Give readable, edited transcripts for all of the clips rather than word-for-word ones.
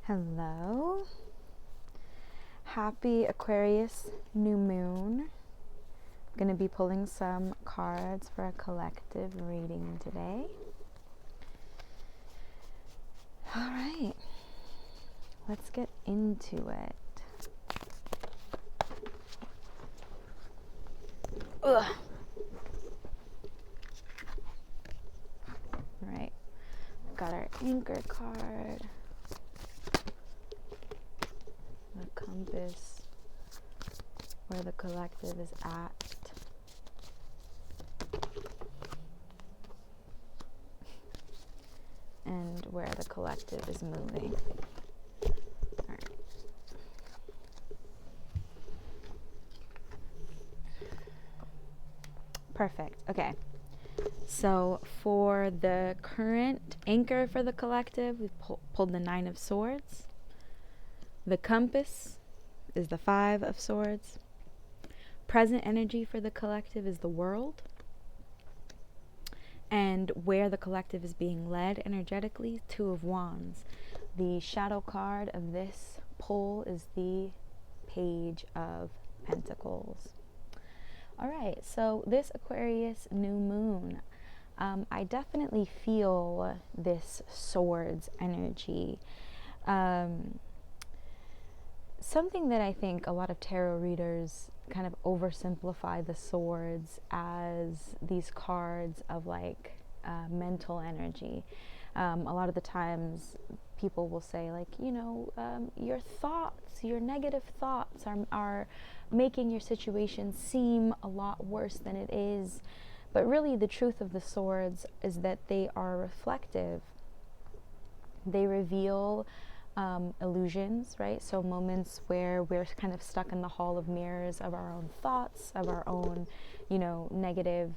Hello. Happy Aquarius New Moon. I'm going to be pulling some cards for a collective reading today. All right. Let's get into it. Ugh. All right. Got our anchor card. The compass, where the collective is at. And where the collective is moving. All right. Perfect. Okay. So for the current anchor for the collective, we pulled the 9 of Swords. The compass is the 5 of Swords. Present energy for the collective is the World. And where the collective is being led energetically, 2 of Wands. The shadow card of this pull is the Page of Pentacles. All right, so this Aquarius new moon, I definitely feel this Swords energy. Something that I think a lot of tarot readers kind of oversimplify the swords as these cards of like mental energy. A lot of the times people will say like, your thoughts, your negative thoughts are making your situation seem a lot worse than it is. But really the truth of the swords is that they are reflective. They reveal illusions, right? So moments where we're kind of stuck in the hall of mirrors of our own thoughts, of our own, negative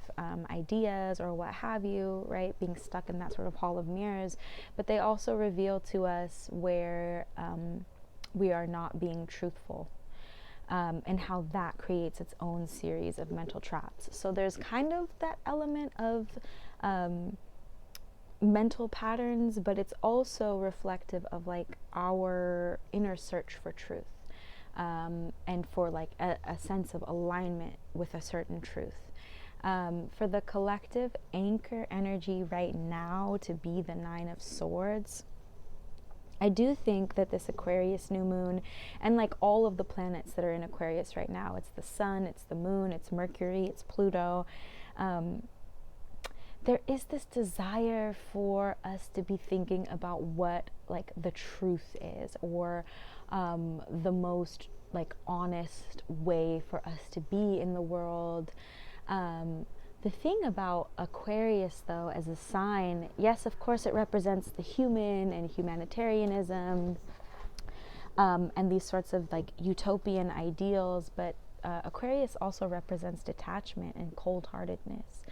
ideas or what have you, right? Being stuck in that sort of hall of mirrors. But they also reveal to us where we are not being truthful. And how that creates its own series of mental traps. So there's kind of that element of mental patterns, but it's also reflective of like our inner search for truth, and for like a sense of alignment with a certain truth. For the collective anchor energy right now to be the 9 of Swords, I do think that this Aquarius new moon, and like all of the planets that are in Aquarius right now, it's the sun, it's the moon, it's Mercury, it's Pluto, there is this desire for us to be thinking about what like the truth is, or the most like honest way for us to be in the world. The thing about Aquarius though as a sign, yes, of course it represents the human and humanitarianism, and these sorts of like utopian ideals, but Aquarius also represents detachment and cold-heartedness.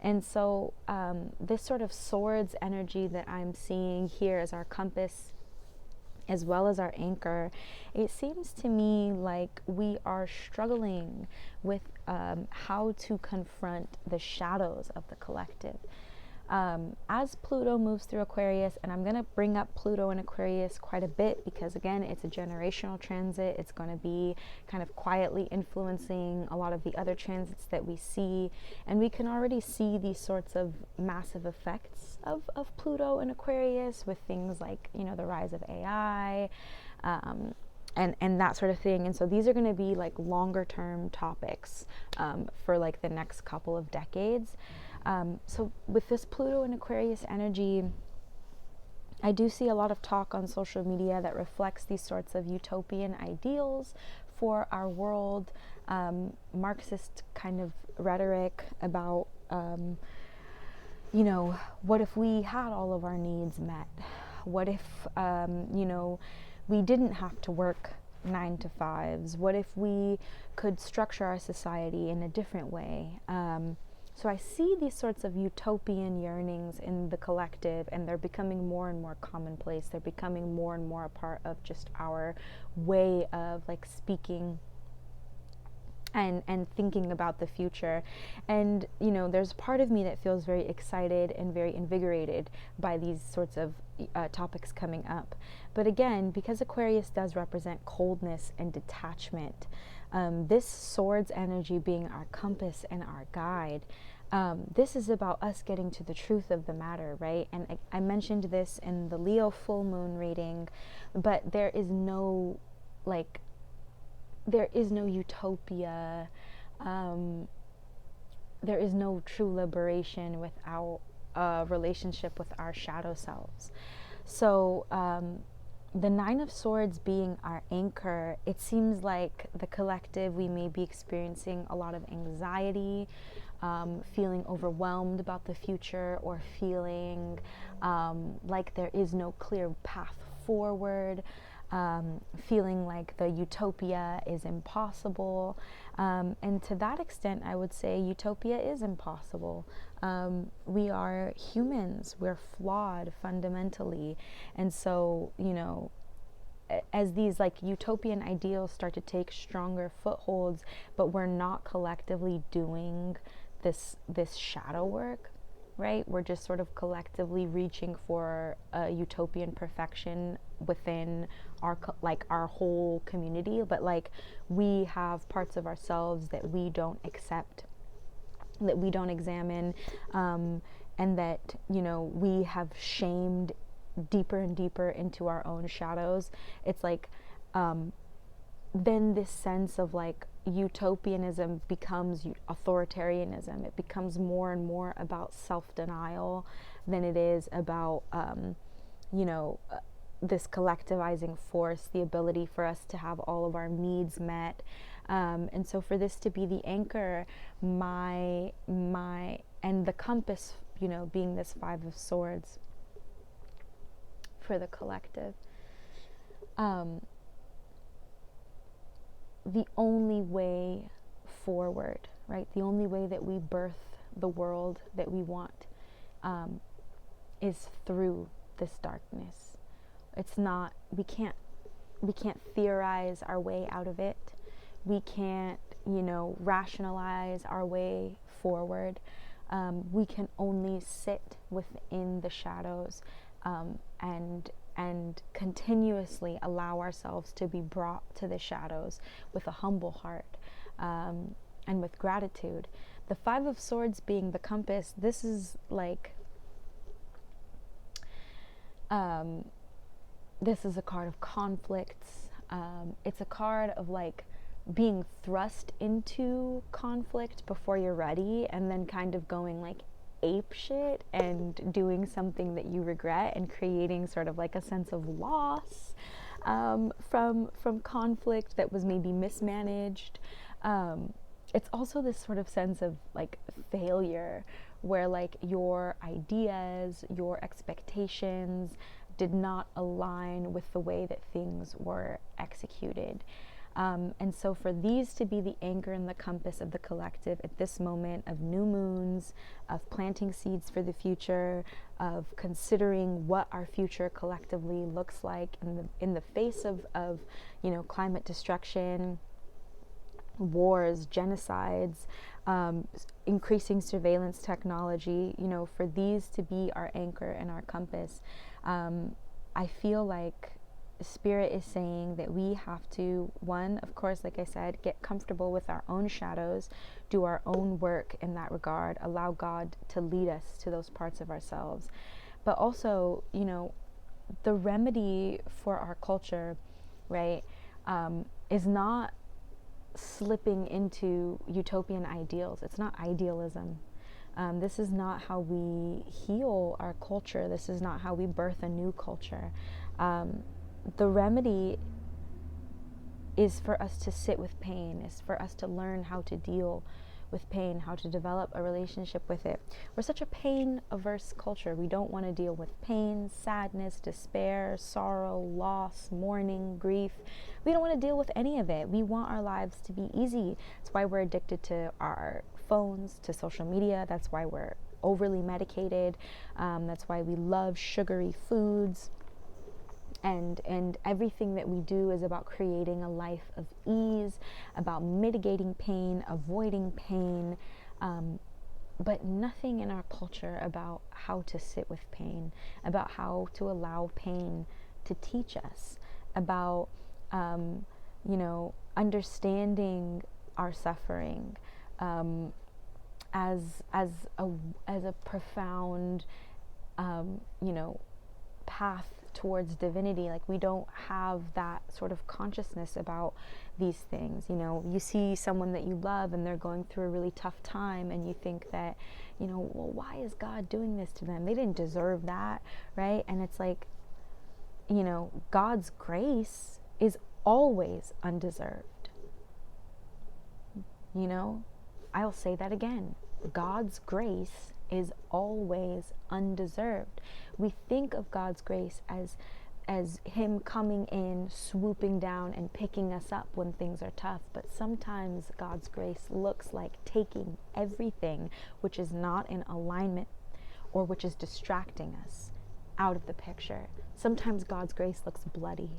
And so this sort of swords energy that I'm seeing here as our compass as well as our anchor, it seems to me like we are struggling with how to confront the shadows of the collective. As Pluto moves through Aquarius, and I'm going to bring up Pluto in Aquarius quite a bit because again, it's a generational transit. It's going to be kind of quietly influencing a lot of the other transits that we see, and we can already see these sorts of massive effects of Pluto in Aquarius with things like, the rise of AI, and that sort of thing. And so these are going to be like longer term topics for like the next couple of decades. So with this Pluto and Aquarius energy, I do see a lot of talk on social media that reflects these sorts of utopian ideals for our world, Marxist kind of rhetoric about, what if we had all of our needs met? What if, we didn't have to work 9 to 5s? What if we could structure our society in a different way? So I see these sorts of utopian yearnings in the collective, and they're becoming more and more commonplace. They're becoming more and more a part of just our way of like speaking and thinking about the future. And there's part of me that feels very excited and very invigorated by these sorts of topics coming up. But again, because Aquarius does represent coldness and detachment, this swords energy being our compass and our guide, this is about us getting to the truth of the matter, right? And I mentioned this in the Leo full moon reading, but there is no utopia. There is no true liberation without a relationship with our shadow selves. So the Nine of Swords being our anchor, it seems like the collective, we may be experiencing a lot of anxiety, feeling overwhelmed about the future, or feeling like there is no clear path forward, feeling like the utopia is impossible. And to that extent, I would say utopia is impossible. We are humans, we're flawed fundamentally. And so, you know, as these like utopian ideals start to take stronger footholds, but we're not collectively doing this shadow work, right? We're just sort of collectively reaching for a utopian perfection within our whole community, but like we have parts of ourselves that we don't accept, that we don't examine, and that, you know, we have shamed deeper and deeper into our own shadows. It's like then this sense of like utopianism becomes authoritarianism. It becomes more and more about self-denial than it is about this collectivizing force, the ability for us to have all of our needs met. And so for this to be the anchor, my and the compass, you know, being this Five of Swords for the collective, the only way forward, right? The only way that we birth the world that we want is through this darkness. It's not, we can't theorize our way out of it. We can't, you know, rationalize our way forward. We can only sit within the shadows and continuously allow ourselves to be brought to the shadows with a humble heart and with gratitude. The Five of Swords being the compass, this is like, this is a card of conflicts. It's a card of like being thrust into conflict before you're ready, and then kind of going like ape shit and doing something that you regret, and creating sort of like a sense of loss from conflict that was maybe mismanaged. It's also this sort of sense of like failure, where like your ideas, your expectations did not align with the way that things were executed. And so for these to be the anchor and the compass of the collective at this moment of new moons, of planting seeds for the future, of considering what our future collectively looks like in the face of you know, climate destruction, wars, genocides, increasing surveillance technology, you know, for these to be our anchor and our compass, I feel like Spirit is saying that we have to, one, of course, like I said, get comfortable with our own shadows, do our own work in that regard, allow God to lead us to those parts of ourselves. But also, you know, the remedy for our culture, right, is not slipping into utopian ideals. It's not idealism. This is not how we heal our culture. This is not how we birth a new culture. The remedy is for us to sit with pain, is for us to learn how to deal with pain, how to develop a relationship with it. We're such a pain-averse culture. We don't want to deal with pain, sadness, despair, sorrow, loss, mourning, grief. We don't want to deal with any of it. We want our lives to be easy. That's why we're addicted to our phones, to social media. That's why we're overly medicated. That's why we love sugary foods. And everything that we do is about creating a life of ease, about mitigating pain, avoiding pain. but nothing in our culture about how to sit with pain, about how to allow pain to teach us, about, understanding our suffering as a profound, path towards divinity. Like, we don't have that sort of consciousness about these things. You see someone that you love and they're going through a really tough time, and you think that, well, why is God doing this to them? They didn't deserve that, right? And it's like, God's grace is always undeserved. I'll say that again. God's grace is always undeserved. We think of God's grace as him coming in, swooping down and picking us up when things are tough. But sometimes God's grace looks like taking everything which is not in alignment or which is distracting us out of the picture. Sometimes God's grace looks bloody.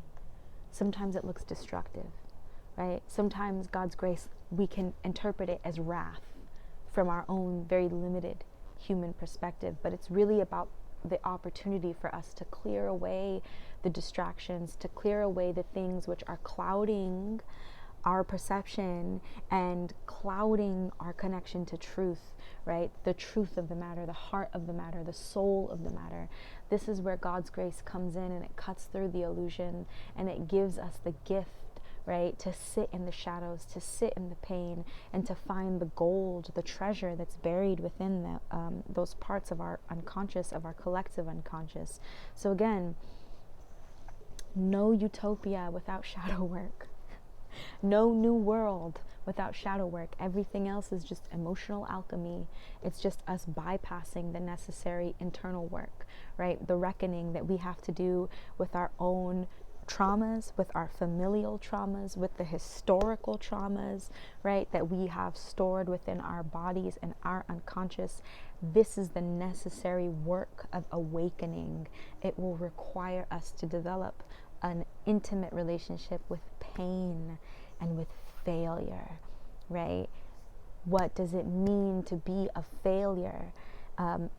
Sometimes it looks destructive, right? Sometimes God's grace, we can interpret it as wrath from our own very limited human perspective, but it's really about the opportunity for us to clear away the distractions, to clear away the things which are clouding our perception and clouding our connection to truth, right? The truth of the matter, the heart of the matter, the soul of the matter. This is where God's grace comes in, and it cuts through the illusion, and it gives us the gift, right, to sit in the shadows, to sit in the pain, and to find the gold, the treasure that's buried within those parts of our unconscious, of our collective unconscious. So again, no utopia without shadow work. No new world without shadow work. Everything else is just emotional alchemy. It's just us bypassing the necessary internal work, right? The reckoning that we have to do with our own traumas, with our familial traumas, with the historical traumas, right, that we have stored within our bodies and our unconscious. This is the necessary work of awakening. It will require us to develop an intimate relationship with pain and with failure, right? What does it mean to be a failure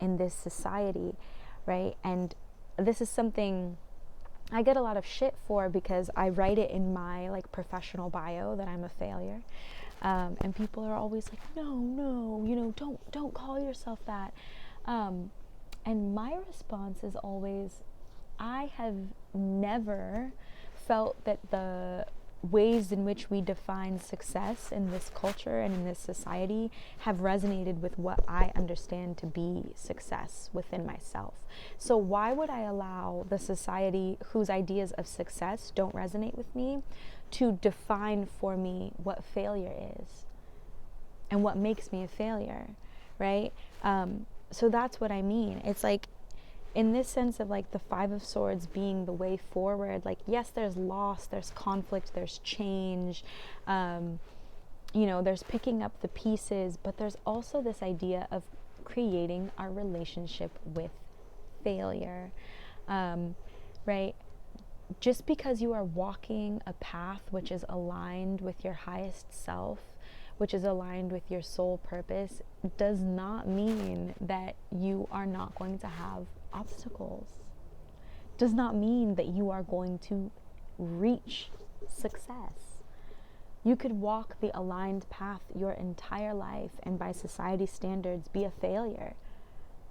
in this society, right? And this is something I get a lot of shit for, because I write it in my professional bio that I'm a failure, and people are always like, no, don't call yourself that, and my response is always, I have never felt that the ways in which we define success in this culture and in this society have resonated with what I understand to be success within myself. So why would I allow the society whose ideas of success don't resonate with me to define for me what failure is and what makes me a failure, right? So that's what I mean. It's like, in this sense of the Five of Swords being the way forward, yes, there's loss, there's conflict, there's change, there's picking up the pieces, but there's also this idea of creating our relationship with failure, right? Just because you are walking a path which is aligned with your highest self, which is aligned with your soul purpose, does not mean that you are not going to have obstacles. Does not mean that you are going to reach success. You could walk the aligned path your entire life and by society standards be a failure,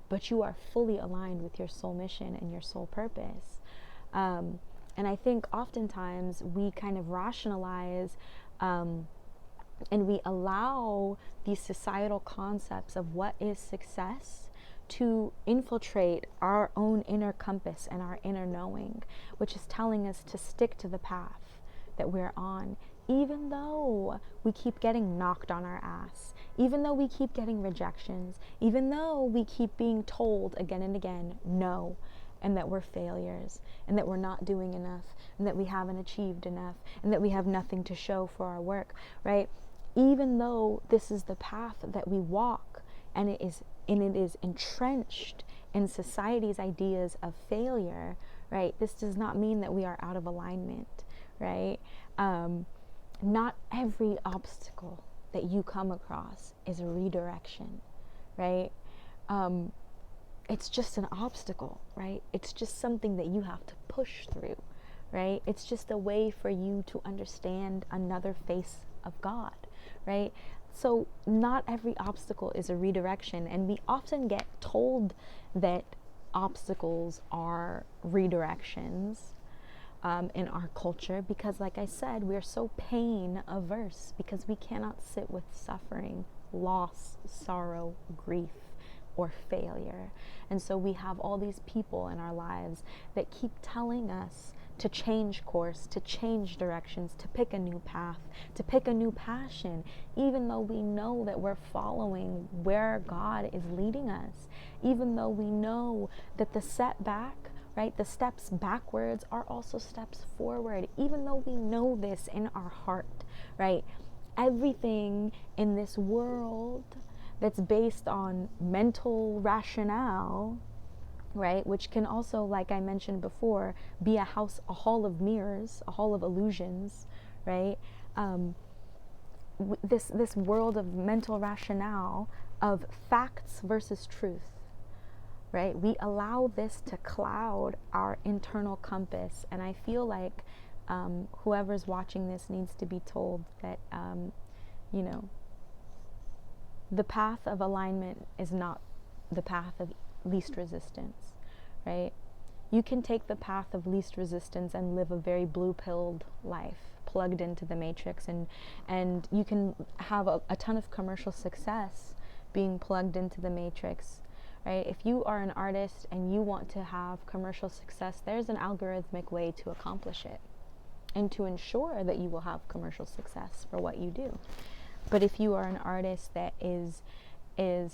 but you are fully aligned with your soul mission and your soul purpose. And I think oftentimes we kind of rationalize and we allow these societal concepts of what is success to infiltrate our inner inner compass and our inner knowing, which is telling us to stick to the path that we're on, even though we keep getting knocked on our ass, even though we keep getting rejections, even though we keep being told again and again no, and that we're failures, and that we're not doing enough, and that we haven't achieved enough, and that we have nothing to show for our work, right? Even though this is the path that we walk, and it is entrenched in society's ideas of failure, right? This does not mean that we are out of alignment, right? Not every obstacle that you come across is a redirection, right? It's just an obstacle, right? It's just something that you have to push through, right? It's just a way for you to understand another face of God, right? So not every obstacle is a redirection, and we often get told that obstacles are redirections in our culture because, like I said, we're so pain averse because we cannot sit with suffering, loss, sorrow, grief, or failure. And so we have all these people in our lives that keep telling us to change course, to change directions, to pick a new path, to pick a new passion, even though we know that we're following where God is leading us, even though we know that the setback, right, the steps backwards are also steps forward, even though we know this in our heart, right? Everything in this world that's based on mental rationale, right, which can also, like I mentioned before, be a hall of mirrors, a hall of illusions, right? This world of mental rationale, of facts versus truth, right? We allow this to cloud our internal compass, and I feel like whoever's watching this needs to be told that, you know, the path of alignment is not the path of least resistance, right? You can take the path of least resistance and live a very blue-pilled life, plugged into the matrix, and you can have a ton of commercial success being plugged into the matrix, right? If you are an artist and you want to have commercial success, there's an algorithmic way to accomplish it and to ensure that you will have commercial success for what you do. But if you are an artist that is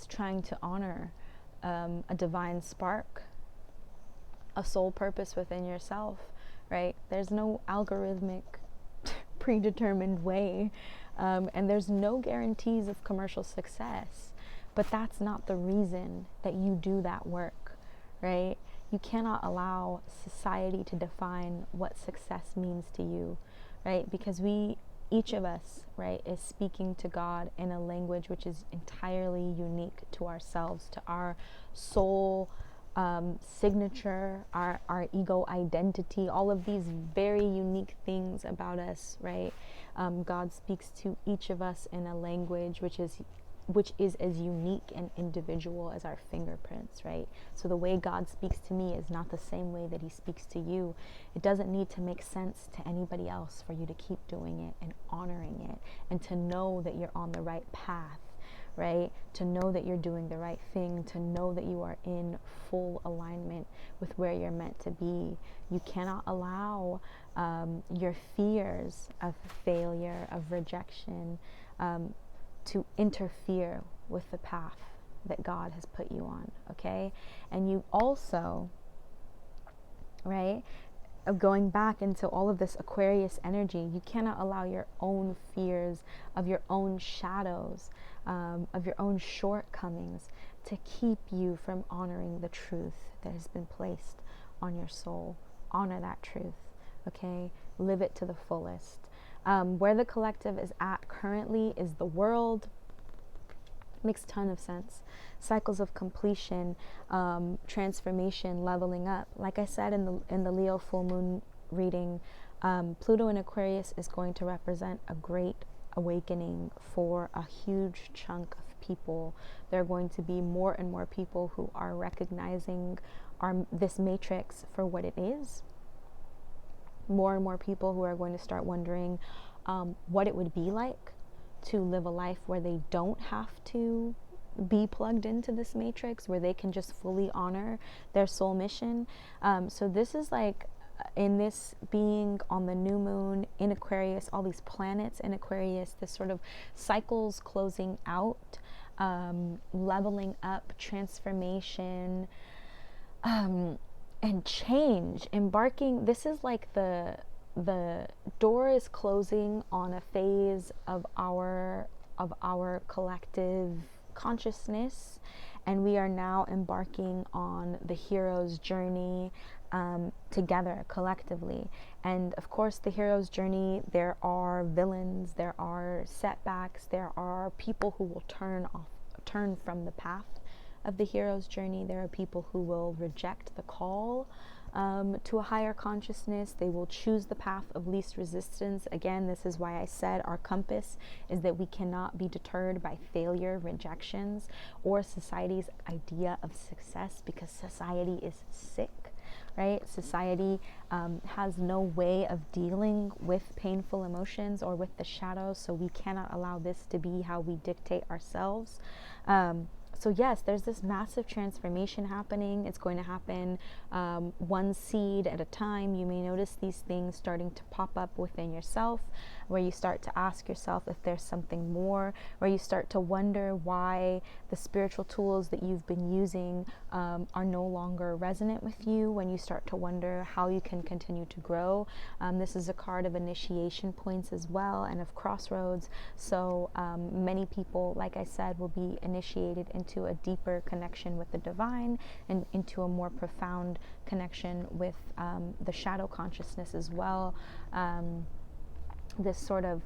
trying to honor a divine spark, a soul purpose within yourself, right? There's no algorithmic predetermined way, and there's no guarantees of commercial success, but that's not the reason that you do that work, right? You cannot allow society to define what success means to you, right? Because each of us, right, is speaking to God in a language which is entirely unique to ourselves, to our soul signature, our ego identity, all of these very unique things about us, right? God speaks to each of us in a language which is as unique and individual as our fingerprints, right? So the way God speaks to me is not the same way that he speaks to you. It doesn't need to make sense to anybody else for you to keep doing it and honoring it, and to know that you're on the right path, right? To know that you're doing the right thing, to know that you are in full alignment with where you're meant to be. You cannot allow your fears of failure, of rejection, to interfere with the path that God has put you on, okay? And you also, right, going back into all of this Aquarius energy, you cannot allow your own fears of your own shadows, of your own shortcomings to keep you from honoring the truth that has been placed on your soul. Honor that truth, okay? Live it to the fullest. Where the collective is at currently is the world. Makes a ton of sense. Cycles of completion, transformation, leveling up. Like I said in the Leo full moon reading, Pluto in Aquarius is going to represent a great awakening for a huge chunk of people. There are going to be more and more people who are recognizing this matrix for what it is. More and more people who are going to start wondering what it would be like to live a life where they don't have to be plugged into this matrix, where they can just fully honor their soul mission. So this is like, in this being on the new moon in Aquarius, all these planets in Aquarius, this sort of cycles closing out, leveling up, transformation, and change, embarking. This is like the door is closing on a phase of our collective consciousness, and we are now embarking on the hero's journey together collectively. And of course, the hero's journey, there are villains, there are setbacks, there are people who will turn turn from the path of the hero's journey. There are people who will reject the call to a higher consciousness. They will choose the path of least resistance. Again, this is why I said our compass is that we cannot be deterred by failure, rejections, or society's idea of success, because society is sick. Right? Society has no way of dealing with painful emotions or with the shadows, so we cannot allow this to be how we dictate ourselves. So yes, there's this massive transformation happening. It's going to happen one seed at a time. You may notice these things starting to pop up within yourself, where you start to ask yourself if there's something more, where you start to wonder why the spiritual tools that you've been using are no longer resonant with you, when you start to wonder how you can continue to grow. This is a card of initiation points as well, and of crossroads. So many people, like I said, will be initiated into a deeper connection with the divine and into a more profound connection with the shadow consciousness as well. This sort of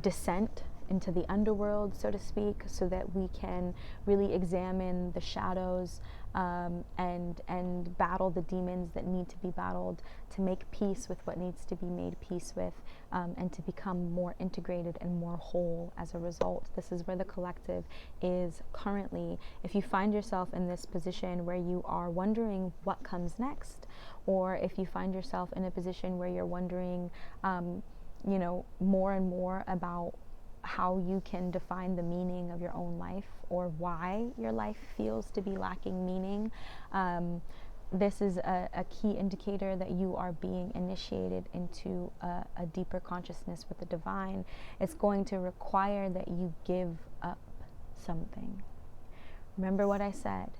descent into the underworld, so to speak, so that we can really examine the shadows and battle the demons that need to be battled, to make peace with what needs to be made peace with, and to become more integrated and more whole as a result. This is where the collective is currently. If you find yourself in this position where you are wondering what comes next, or if you find yourself in a position where you're wondering more and more about how you can define the meaning of your own life, or why your life feels to be lacking meaning, this is a key indicator that you are being initiated into a deeper consciousness with the divine. It's going to require that you give up something. Remember what I said,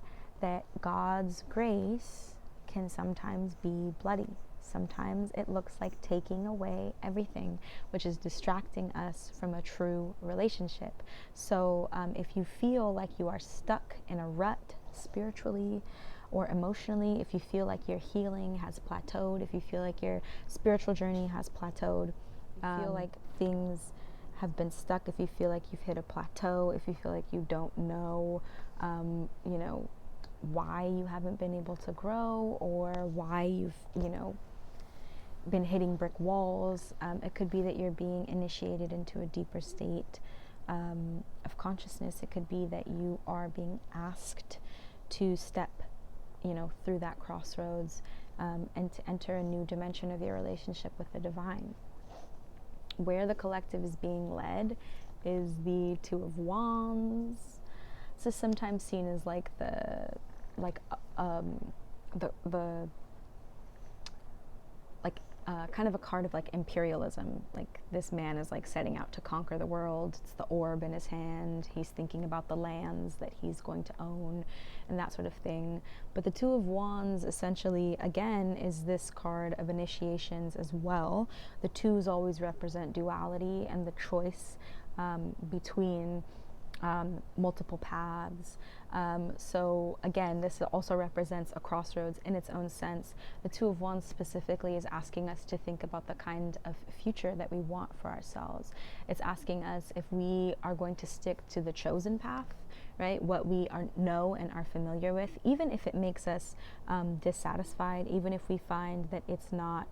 that God's grace can sometimes be bloody. Sometimes it looks like taking away everything, which is distracting us from a true relationship. So if you feel like you are stuck in a rut spiritually or emotionally, if you feel like your healing has plateaued, if you feel like your spiritual journey has plateaued, if you feel like things have been stuck, if you feel like you've hit a plateau, if you feel like you don't know, why you haven't been able to grow, or why you've, been hitting brick walls, it could be that you're being initiated into a deeper state of consciousness. It could be that you are being asked to step, through that crossroads and to enter a new dimension of your relationship with the divine. Where the collective is being led is the Two of Wands. This is sometimes seen as like kind of a card of like imperialism. Like this man is like setting out to conquer the world. It's the orb in his hand. He's thinking about the lands that he's going to own and that sort of thing. But the Two of Wands essentially, again, is this card of initiations as well. The twos always represent duality and the choice between multiple paths. So again, this also represents a crossroads in its own sense. The Two of Wands specifically is asking us to think about the kind of future that we want for ourselves. It's asking us if we are going to stick to the chosen path, right? What we know and are familiar with, even if it makes us dissatisfied, even if we find that it's not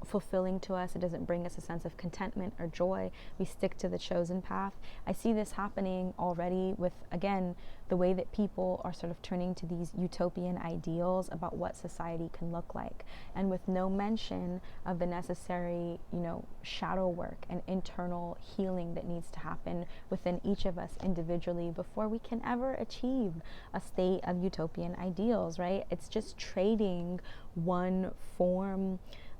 fulfilling to us, it doesn't bring us a sense of contentment or joy, we stick to the chosen path. I see this happening already with, again, the way that people are sort of turning to these utopian ideals about what society can look like, and with no mention of the necessary, shadow work and internal healing that needs to happen within each of us individually before we can ever achieve a state of utopian ideals, right? It's just trading one form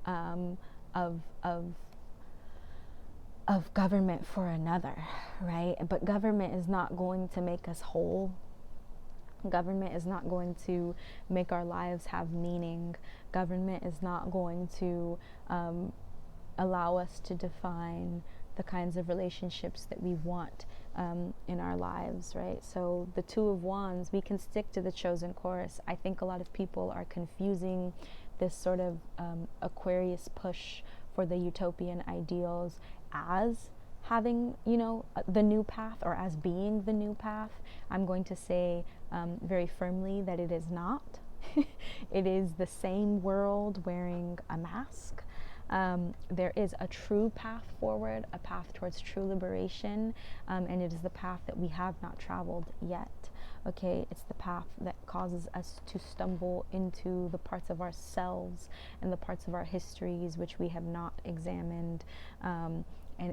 of government for another, right? But government is not going to make us whole. Government is not going to make our lives have meaning. Government is not going to allow us to define the kinds of relationships that we want in our lives, right? So the Two of Wands, we can stick to the chosen course. I think a lot of people are confusing this sort of Aquarius push for the utopian ideals as having, the new path, or as being the new path. I'm going to say very firmly that it is not. It is the same world wearing a mask. There is a true path forward, a path towards true liberation, and it is the path that we have not traveled yet. Okay, it's the path that causes us to stumble into the parts of ourselves and the parts of our histories which we have not examined. And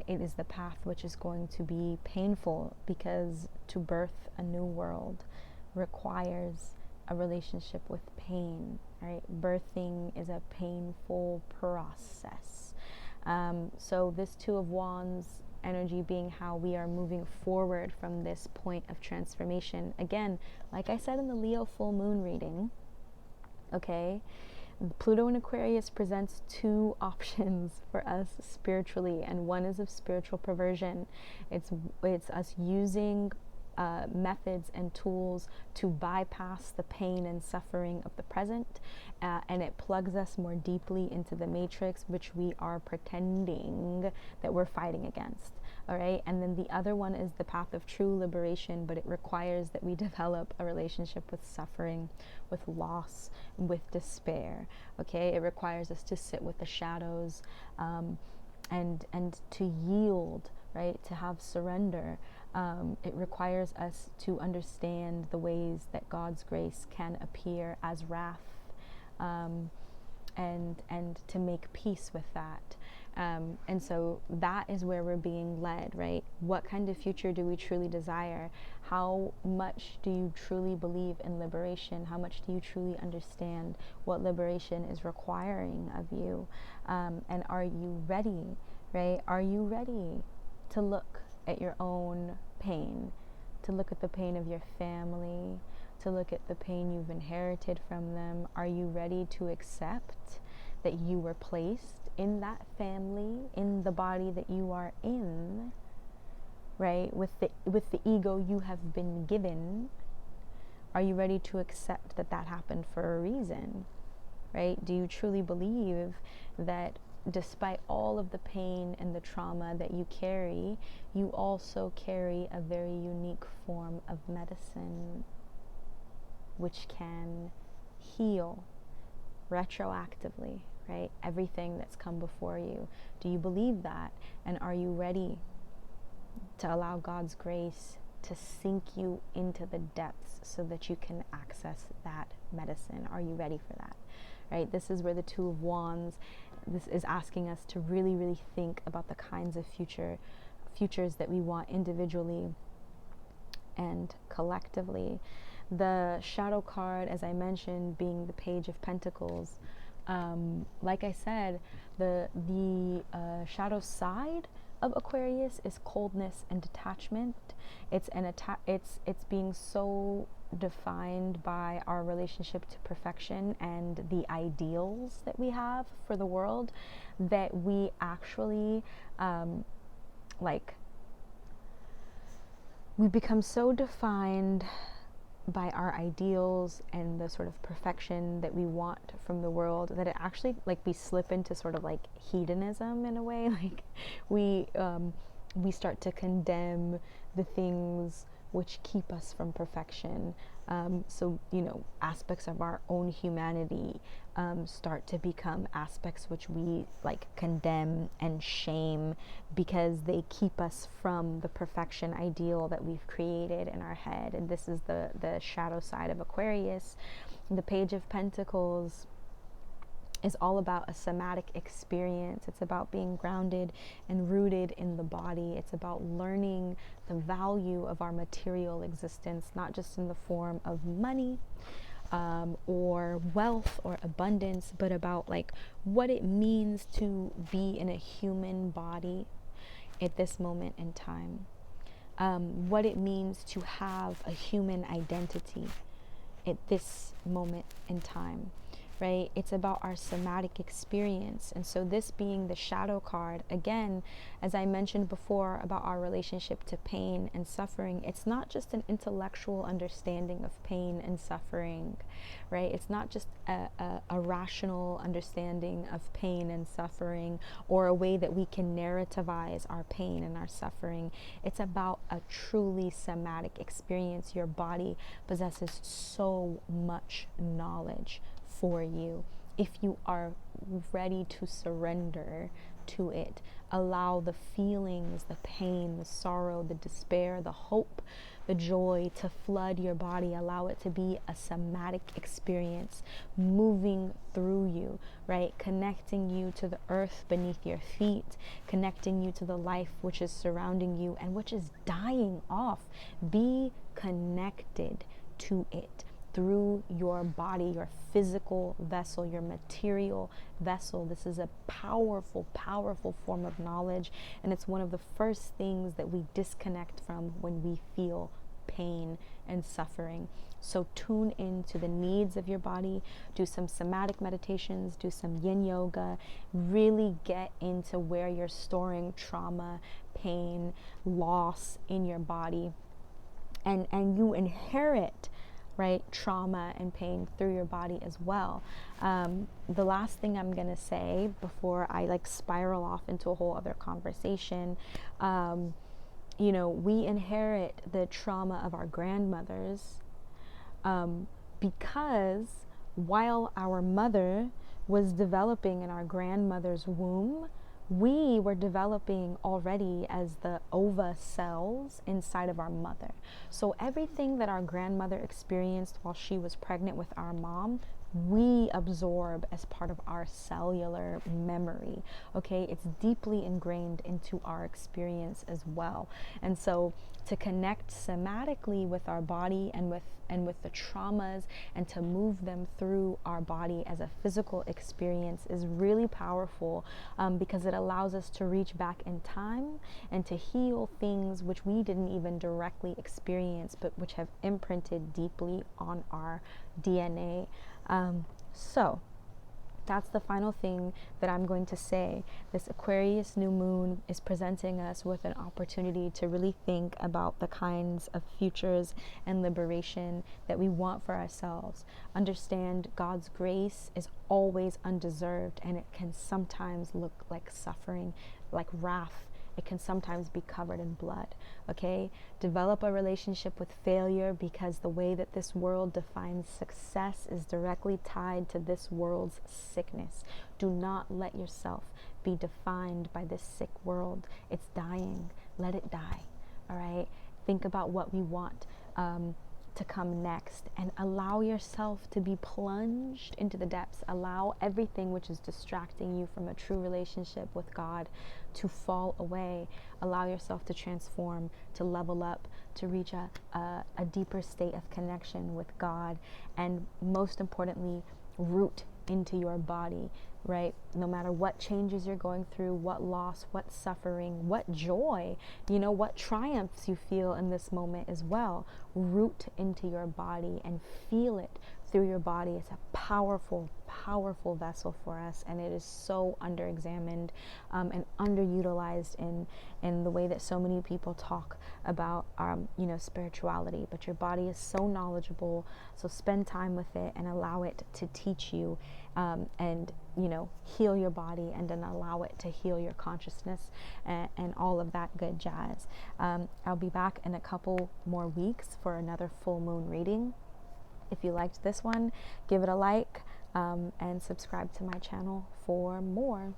it is the path which is going to be painful, because to birth a new world requires a relationship with pain, right? Birthing is a painful process. So this Two of Wands energy being how we are moving forward from this point of transformation. Again, like I said in the Leo full moon reading, okay, Pluto in Aquarius presents two options for us spiritually, and one is of spiritual perversion. It's us using methods and tools to bypass the pain and suffering of the present, and it plugs us more deeply into the matrix, which we are pretending that we're fighting against. All right, and then the other one is the path of true liberation, but it requires that we develop a relationship with suffering, with loss, with despair. Okay, it requires us to sit with the shadows, and to yield, right, to have surrender. It requires us to understand the ways that God's grace can appear as wrath, and to make peace with that. And so that is where we're being led, right? What kind of future do we truly desire? How much do you truly believe in liberation? How much do you truly understand what liberation is requiring of you? And are you ready, right? Are you ready to look at your own pain, to look at the pain of your family, to look at the pain you've inherited from them? Are you ready to accept that you were placed in that family, in the body that you are in, right? With the ego you have been given? Are you ready to accept that that happened for a reason, right? Do you truly believe that despite all of the pain and the trauma that you carry, you also carry a very unique form of medicine which can heal retroactively, right? Everything that's come before you. Do you believe that? And are you ready to allow God's grace to sink you into the depths so that you can access that medicine? Are you ready for that? Right? This is where the Two of Wands, this is asking us to really, really think about the kinds of futures that we want individually and collectively. The shadow card, as I mentioned, being the Page of Pentacles. Like I said, the shadow side of Aquarius is coldness and detachment. It's being so defined by our relationship to perfection and the ideals that we have for the world, that we actually we become so defined by our ideals and the sort of perfection that we want from the world that it actually, like, we slip into sort of like hedonism in a way. Like we start to condemn the things which keep us from perfection. So, aspects of our own humanity start to become aspects which we like condemn and shame, because they keep us from the perfection ideal that we've created in our head. And this is the shadow side of Aquarius. The Page of Pentacles is all about a somatic experience. It's about being grounded and rooted in the body. It's about learning the value of our material existence, not just in the form of money or wealth or abundance, but about like what it means to be in a human body at this moment in time. What it means to have a human identity at this moment in time. right? It's about our somatic experience. And so this being the shadow card, again, as I mentioned before about our relationship to pain and suffering, it's not just an intellectual understanding of pain and suffering, right? It's not just a rational understanding of pain and suffering, or a way that we can narrativize our pain and our suffering. It's about a truly somatic experience. Your body possesses so much knowledge for you. If you are ready to surrender to it, allow the feelings, the pain, the sorrow, the despair, the hope, the joy to flood your body. Allow it to be a somatic experience moving through you, right? Connecting you to the earth beneath your feet, connecting you to the life which is surrounding you and which is dying off. Be connected to it through your body, your physical vessel, your material vessel. This is a powerful, powerful form of knowledge, and it's one of the first things that we disconnect from when we feel pain and suffering. So tune into the needs of your body, do some somatic meditations, do some yin yoga, really get into where you're storing trauma, pain, loss in your body, and you inherit, right, trauma and pain through your body as well. The last thing I'm gonna say before I like spiral off into a whole other conversation, you know, we inherit the trauma of our grandmothers, because while our mother was developing in our grandmother's womb, we were developing already as the ova cells inside of our mother. So everything that our grandmother experienced while she was pregnant with our mom, we absorb as part of our cellular memory. Okay, it's deeply ingrained into our experience as well. And so to connect somatically with our body and with the traumas, and to move them through our body as a physical experience is really powerful, because it allows us to reach back in time and to heal things which we didn't even directly experience, but which have imprinted deeply on our DNA. So that's the final thing that I'm going to say. This Aquarius new moon is presenting us with an opportunity to really think about the kinds of futures and liberation that we want for ourselves. Understand God's grace is always undeserved, and it can sometimes look like suffering, like wrath. It can sometimes be covered in blood, okay? Develop a relationship with failure, because the way that this world defines success is directly tied to this world's sickness. Do not let yourself be defined by this sick world. It's dying. Let it die, all right? Think about what we want to come next, and allow yourself to be plunged into the depths. Allow everything which is distracting you from a true relationship with God to fall away. Allow yourself to transform, to level up, to reach a deeper state of connection with God, and most importantly, root into your body, right? No matter what changes you're going through, what loss, what suffering, what joy, you know, what triumphs you feel in this moment as well, root into your body and feel it through your body. It's a powerful, powerful vessel for us, and it is so underexamined and underutilized in the way that so many people talk about you know, spirituality. But your body is so knowledgeable, so spend time with it and allow it to teach you, and you know, heal your body, and then allow it to heal your consciousness, and all of that good jazz. I'll be back in a couple more weeks for another full moon reading. If you liked this one, give it a like, and subscribe to my channel for more.